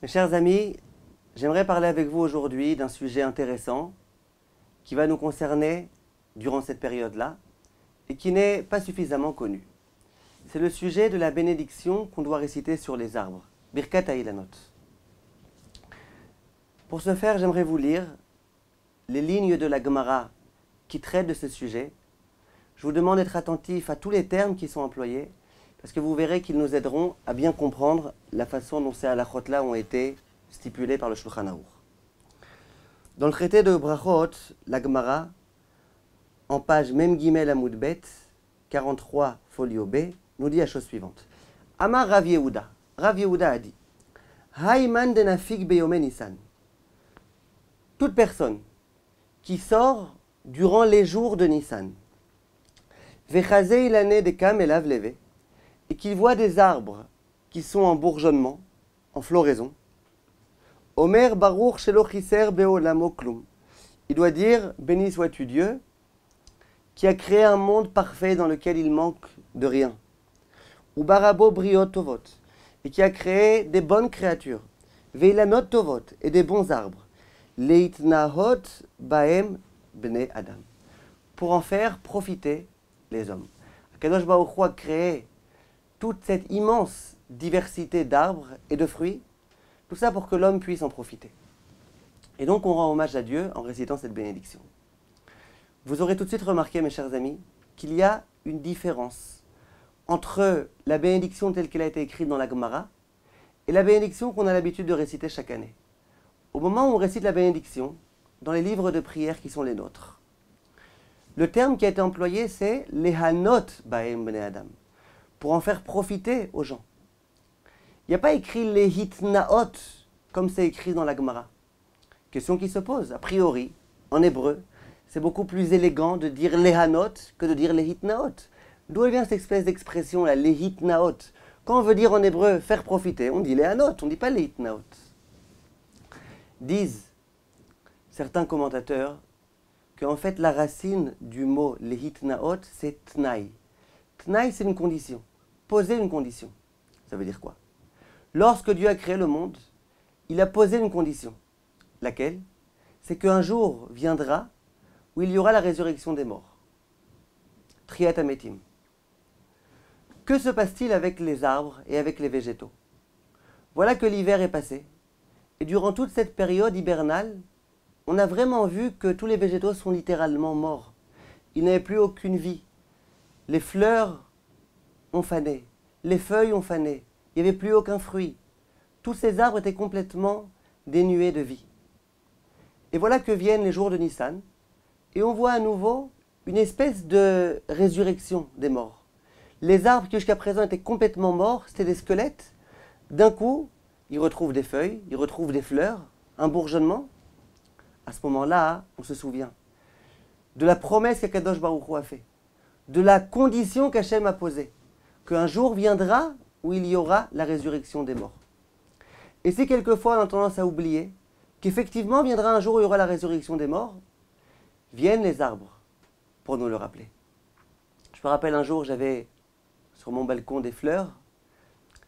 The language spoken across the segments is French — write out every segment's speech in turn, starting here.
Mes chers amis, j'aimerais parler avec vous aujourd'hui d'un sujet intéressant qui va nous concerner durant cette période-là et qui n'est pas suffisamment connu. C'est le sujet de la bénédiction qu'on doit réciter sur les arbres, Birkat Ha'ilanot. Pour ce faire, j'aimerais vous lire les lignes de la Gemara qui traitent de ce sujet. Je vous demande d'être attentif à tous les termes qui sont employés, parce que vous verrez qu'ils nous aideront à bien comprendre la façon dont ces halachot-là ont été stipulés par le Shulchan Aruch. Dans le traité de Brachot, la Gemara, en page Mem Gimel Amud Bet, 43 folio B, nous dit la chose suivante. Amar Rav Yehuda. Rav Yehuda a dit Haïman denafik beyome Nissan. Toute personne qui sort durant les jours de Nissan, Vechazé ilane dekam elav leve, et qu'il voit des arbres qui sont en bourgeonnement, en floraison, Omer Baruch shelo chiser beolamo klum. Il doit dire béni sois-tu Dieu, qui a créé un monde parfait dans lequel il manque de rien. Ou barabo briot tovot, et qui a créé des bonnes créatures. Veilanot tovot, et des bons arbres. Leitnahot baem bnei adam, pour en faire profiter les hommes. Kadosh Baruch Hu a créé toute cette immense diversité d'arbres et de fruits, tout ça pour que l'homme puisse en profiter. Et donc on rend hommage à Dieu en récitant cette bénédiction. Vous aurez tout de suite remarqué, mes chers amis, qu'il y a une différence entre la bénédiction telle qu'elle a été écrite dans la Gemara et la bénédiction qu'on a l'habitude de réciter chaque année. Au moment où on récite la bénédiction, dans les livres de prière qui sont les nôtres, le terme qui a été employé, c'est « lehanot baem bnei adam », pour en faire profiter aux gens. Il n'y a pas écrit « lehitnaot » comme c'est écrit dans la Gemara. Question qui se pose. A priori, en hébreu, c'est beaucoup plus élégant de dire « lehanot » que de dire « lehitnaot ». D'où vient cette espèce d'expression, la « lehitnaot ». Quand on veut dire en hébreu « faire profiter », on dit « lehanot », on ne dit pas « lehitnaot ». Disent certains commentateurs qu'en fait la racine du mot lehitnaot, c'est tnaï. Tnaï, c'est une condition. Poser une condition. Ça veut dire quoi? Lorsque Dieu a créé le monde, il a posé une condition. Laquelle? C'est qu'un jour viendra où il y aura la résurrection des morts. Triat Hametim. Que se passe-t-il avec les arbres et avec les végétaux? Voilà que l'hiver est passé. Et durant toute cette période hibernale, on a vraiment vu que tous les végétaux sont littéralement morts. Ils n'avaient plus aucune vie. Les fleurs ont fané, les feuilles ont fané, il n'y avait plus aucun fruit. Tous ces arbres étaient complètement dénués de vie. Et voilà que viennent les jours de Nissan, et on voit à nouveau une espèce de résurrection des morts. Les arbres qui jusqu'à présent étaient complètement morts, c'était des squelettes. D'un coup, ils retrouvent des feuilles, ils retrouvent des fleurs, un bourgeonnement. À ce moment-là, on se souvient de la promesse qu'Akadosh Baruch Hu a fait, de la condition qu'Hachem a posée, qu'un jour viendra où il y aura la résurrection des morts. Et si quelquefois on a tendance à oublier qu'effectivement viendra un jour où il y aura la résurrection des morts, viennent les arbres pour nous le rappeler. Je me rappelle un jour, j'avais sur mon balcon des fleurs.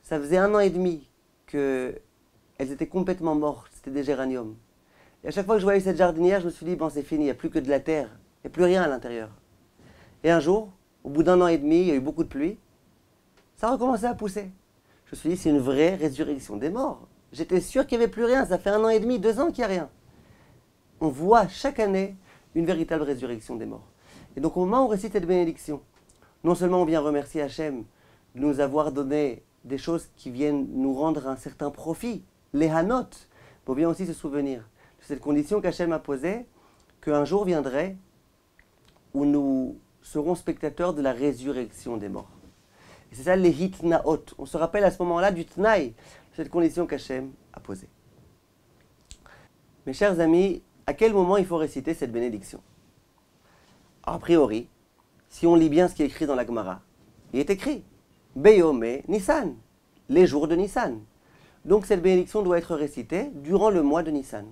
Ça faisait 1 an et demi qu'elles étaient complètement mortes, c'était des géraniums. Et à chaque fois que je voyais cette jardinière, je me suis dit, bon c'est fini, il n'y a plus que de la terre, il n'y a plus rien à l'intérieur. Et un jour, au bout d'1 an et demi, il y a eu beaucoup de pluie, ça a recommencé à pousser. Je me suis dit, c'est une vraie résurrection des morts. J'étais sûr qu'il n'y avait plus rien, ça fait 1 an et demi, 2 ans qu'il n'y a rien. On voit chaque année une véritable résurrection des morts. Et donc au moment où on récite cette bénédiction, non seulement on vient remercier Hachem de nous avoir donné des choses qui viennent nous rendre un certain profit, les hanot, mais on vient aussi se souvenir de cette condition qu'Hachem a posée, qu'un jour viendrait où nous serons spectateurs de la résurrection des morts. Et c'est ça les hitnaot. On se rappelle à ce moment-là du tnaï, cette condition qu'Hachem a posée. Mes chers amis, à quel moment il faut réciter cette bénédiction? A priori, si on lit bien ce qui est écrit dans la Gemara, il est écrit Beyome Nissan, les jours de Nissan. Donc cette bénédiction doit être récitée durant le mois de Nissan.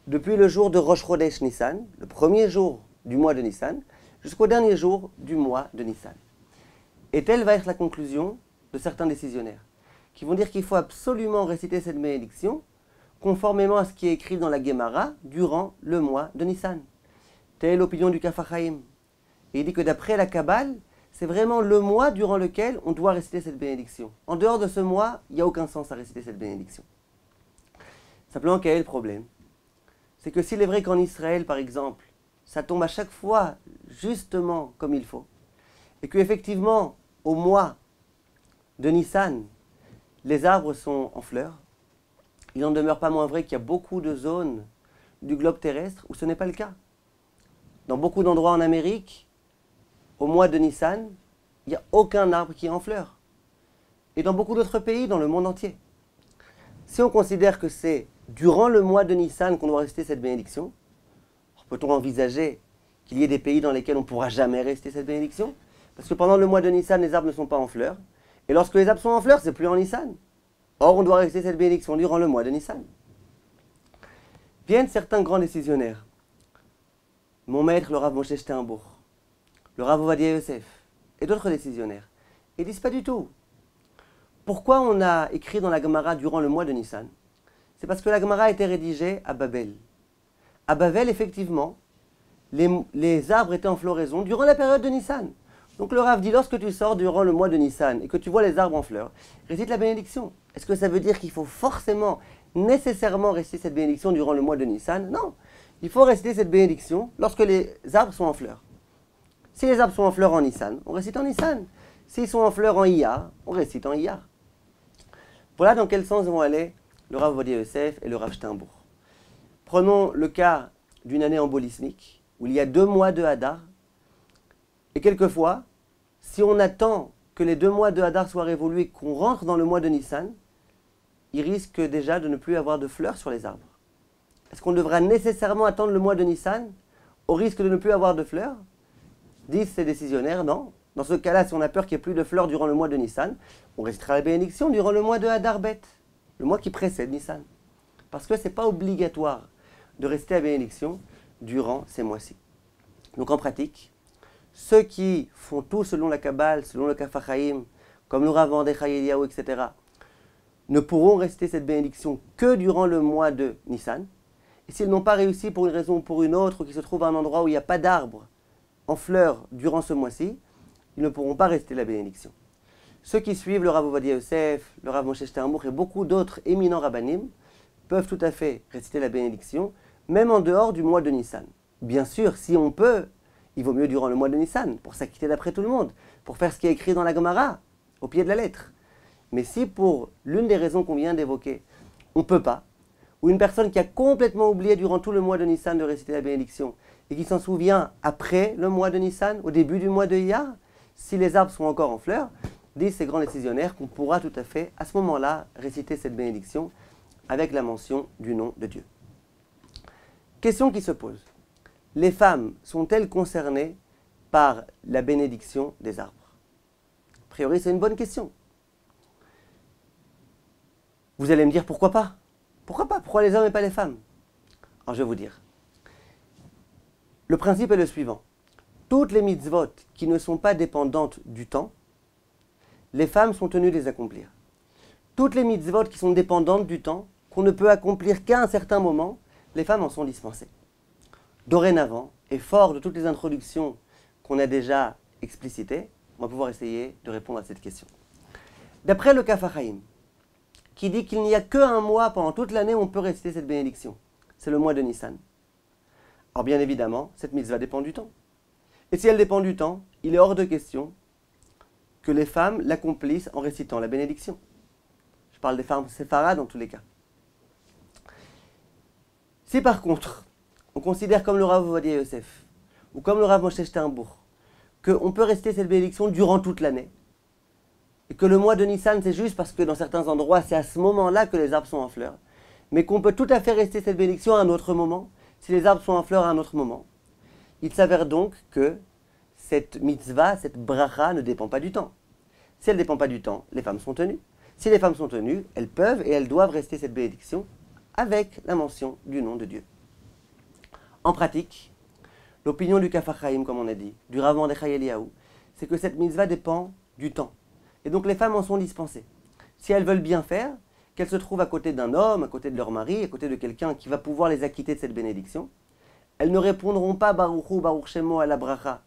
Depuis le jour de Rosh Chodesh Nissan, le premier jour du mois de Nissan, jusqu'au dernier jour du mois de Nissan. Et telle va être la conclusion de certains décisionnaires, qui vont dire qu'il faut absolument réciter cette bénédiction conformément à ce qui est écrit dans la Gemara, durant le mois de Nissan. Telle est l'opinion du Kaf HaChaim. Et il dit que d'après la Kabbale, c'est vraiment le mois durant lequel on doit réciter cette bénédiction. En dehors de ce mois, il n'y a aucun sens à réciter cette bénédiction. Simplement, quel est le problème? C'est que s'il est vrai qu'en Israël, par exemple, ça tombe à chaque fois justement comme il faut, et qu'effectivement, au mois de Nissan, les arbres sont en fleurs, il n'en demeure pas moins vrai qu'il y a beaucoup de zones du globe terrestre où ce n'est pas le cas. Dans beaucoup d'endroits en Amérique, au mois de Nissan, il n'y a aucun arbre qui est en fleurs. Et dans beaucoup d'autres pays, dans le monde entier. Si on considère que c'est durant le mois de Nissan qu'on doit réciter cette bénédiction, peut-on envisager qu'il y ait des pays dans lesquels on ne pourra jamais réciter cette bénédiction? Parce que pendant le mois de Nissan, les arbres ne sont pas en fleurs. Et lorsque les arbres sont en fleurs, c'est plus en Nissan. Or, on doit réciter cette bénédiction durant le mois de Nissan. Viennent certains grands décisionnaires. Mon maître, le Rav Moshe Steinbourg, le Rav Ovadia Yosef, et d'autres décisionnaires. Ils disent pas du tout. Pourquoi on a écrit dans la Gemara durant le mois de Nissan? C'est parce que la Gemara a été rédigée à Babel. À Babel, effectivement, les arbres étaient en floraison durant la période de Nissan. Donc le Rav dit, lorsque tu sors durant le mois de Nissan et que tu vois les arbres en fleurs, récite la bénédiction. Est-ce que ça veut dire qu'il faut forcément, nécessairement réciter cette bénédiction durant le mois de Nissan? Non. Il faut réciter cette bénédiction lorsque les arbres sont en fleurs. Si les arbres sont en fleurs en Nissan, on récite en Nissan. S'ils sont en fleurs en Iyar, on récite en Iyar. Voilà dans quel sens vont aller le Rav Ovadia Yosef et le Rav Steinbourg. Prenons le cas d'une année embolismique, où il y a 2 mois de Hadar, et quelquefois, si on attend que les 2 mois de Hadar soient révolus et qu'on rentre dans le mois de Nissan, il risque déjà de ne plus avoir de fleurs sur les arbres. Est-ce qu'on devra nécessairement attendre le mois de Nissan au risque de ne plus avoir de fleurs? Disent ces décisionnaires, non. Dans ce cas-là, si on a peur qu'il n'y ait plus de fleurs durant le mois de Nissan, on récitera la bénédiction durant le mois de Hadar Bet, le mois qui précède Nissan. Parce que ce n'est pas obligatoire de réciter la bénédiction durant ces mois-ci. Donc en pratique, ceux qui font tout selon la Kabbale, selon le Kaf HaChaim, comme le Rav Mordechai Eliyahu, etc., ne pourront réciter cette bénédiction que durant le mois de Nissan. Et s'ils n'ont pas réussi pour une raison ou pour une autre, ou qu'ils se trouvent à un endroit où il n'y a pas d'arbres en fleurs durant ce mois-ci, ils ne pourront pas réciter la bénédiction. Ceux qui suivent le Rav Ovadia Yosef, le Rav Moshe Steinbourg et beaucoup d'autres éminents rabbanim peuvent tout à fait réciter la bénédiction, même en dehors du mois de Nissan. Bien sûr, si on peut, il vaut mieux durant le mois de Nissan, pour s'acquitter d'après tout le monde, pour faire ce qui est écrit dans la Gemara, au pied de la lettre. Mais si pour l'une des raisons qu'on vient d'évoquer, on ne peut pas, ou une personne qui a complètement oublié durant tout le mois de Nissan de réciter la bénédiction, et qui s'en souvient après le mois de Nissan, au début du mois de Iyar, si les arbres sont encore en fleurs, disent ces grands décisionnaires qu'on pourra tout à fait, à ce moment-là, réciter cette bénédiction avec la mention du nom de Dieu. Question qui se pose. Les femmes sont-elles concernées par la bénédiction des arbres? A priori, c'est une bonne question. Vous allez me dire pourquoi pas? Pourquoi pas? Pourquoi les hommes et pas les femmes? Alors je vais vous dire. Le principe est le suivant. Toutes les mitzvot qui ne sont pas dépendantes du temps, les femmes sont tenues de les accomplir. Toutes les mitzvot qui sont dépendantes du temps, qu'on ne peut accomplir qu'à un certain moment, les femmes en sont dispensées. Dorénavant, et fort de toutes les introductions qu'on a déjà explicitées, on va pouvoir essayer de répondre à cette question. D'après le Kaf HaChaim, qui dit qu'il n'y a qu'un mois pendant toute l'année où on peut réciter cette bénédiction, c'est le mois de Nissan. Alors bien évidemment, cette mitzvah dépend du temps. Et si elle dépend du temps, il est hors de question que les femmes l'accomplissent en récitant la bénédiction. Je parle des femmes séfarades dans tous les cas. Si par contre, on considère comme le Rav Ovadia Yosef, ou comme le Rav Moshe Steinbourg, qu'on peut réciter cette bénédiction durant toute l'année, et que le mois de Nissan, c'est juste parce que dans certains endroits, c'est à ce moment-là que les arbres sont en fleurs, mais qu'on peut tout à fait réciter cette bénédiction à un autre moment, si les arbres sont en fleurs à un autre moment. Il s'avère donc que cette mitzvah, cette bracha, ne dépend pas du temps. Si elle ne dépend pas du temps, les femmes sont tenues. Si les femmes sont tenues, elles peuvent et elles doivent réciter cette bénédiction avec la mention du nom de Dieu. En pratique, l'opinion du Kaf HaChaim, comme on a dit, du Rav Mordechai Eliyahu, c'est que cette mitzvah dépend du temps. Et donc les femmes en sont dispensées. Si elles veulent bien faire, qu'elles se trouvent à côté d'un homme, à côté de leur mari, à côté de quelqu'un qui va pouvoir les acquitter de cette bénédiction, elles ne répondront pas Baruchu, Baruch Shemo à la bracha,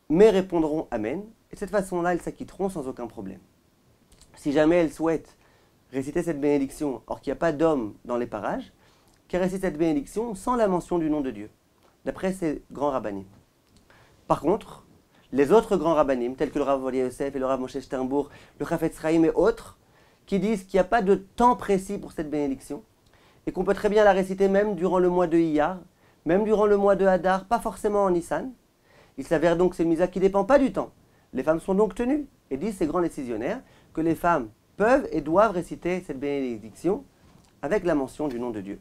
mais répondront Amen. Et de cette façon-là, elles s'acquitteront sans aucun problème. Si jamais elles souhaitent réciter cette bénédiction, or qu'il n'y a pas d'homme dans les parages, qu'elles récitent cette bénédiction sans la mention du nom de Dieu, d'après ces grands rabbanim. Par contre, les autres grands rabbanim, tels que le Rav Ovadia Yosef et le Rav Moshe Sternbourg, le Chafetz Chaim et autres, qui disent qu'il n'y a pas de temps précis pour cette bénédiction, et qu'on peut très bien la réciter même durant le mois de Iyar, même durant le mois de Hadar, pas forcément en Nissan. Il s'avère donc que c'est une misa qui ne dépend pas du temps. Les femmes sont donc tenues, et disent ces grands décisionnaires, que les femmes peuvent et doivent réciter cette bénédiction avec la mention du nom de Dieu.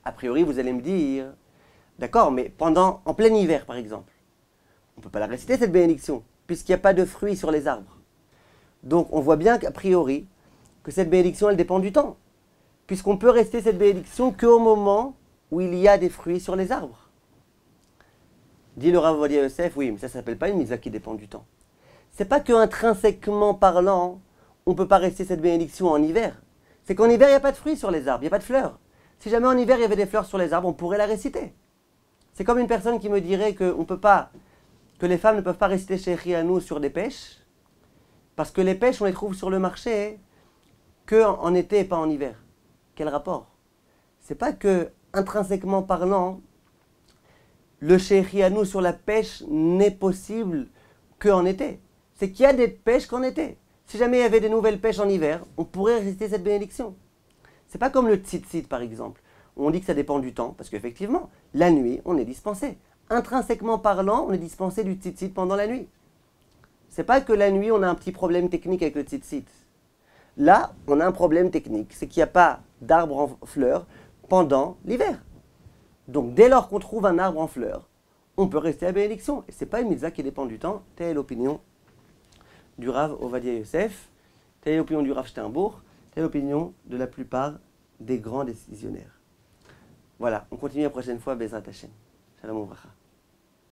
A priori, vous allez me dire, d'accord, mais en plein hiver par exemple, on ne peut pas la réciter cette bénédiction, puisqu'il n'y a pas de fruits sur les arbres. Donc on voit bien qu'a priori, que cette bénédiction, elle dépend du temps, puisqu'on peut réciter cette bénédiction qu'au moment où il y a des fruits sur les arbres. Dit le Rav Ovadia Yosef, oui, mais ça ne s'appelle pas une mitzvah qui dépend du temps. C'est pas qu'intrinsèquement parlant, on ne peut pas réciter cette bénédiction en hiver. C'est qu'en hiver, il n'y a pas de fruits sur les arbres, il n'y a pas de fleurs. Si jamais en hiver, il y avait des fleurs sur les arbres, on pourrait la réciter. C'est comme une personne qui me dirait que les femmes ne peuvent pas réciter Shechianu sur des pêches, parce que les pêches, on les trouve sur le marché qu'en été et pas en hiver. Quel rapport? C'est pas que, intrinsèquement parlant, le Shechianu sur la pêche n'est possible qu'en été. C'est qu'il y a des pêches qu'en été. Si jamais il y avait des nouvelles pêches en hiver, on pourrait réciter cette bénédiction. C'est pas comme le tzitzit par exemple, où on dit que ça dépend du temps, parce qu'effectivement, la nuit, on est dispensé. Intrinsèquement parlant, on est dispensé du tzitzit pendant la nuit. C'est pas que la nuit, on a un petit problème technique avec le tzitzit. Là, on a un problème technique, c'est qu'il n'y a pas d'arbre en fleurs pendant l'hiver. Donc, dès lors qu'on trouve un arbre en fleurs, on peut rester à bénédiction. Et ce n'est pas une mitzvah qui dépend du temps. Telle est l'opinion du Rav Ovadia Yosef, telle est l'opinion du Rav Sternbourg, telle est l'opinion de la plupart des grands décisionnaires. Voilà, on continue la prochaine fois, Bezrat Hashem. Shalom Uvracha.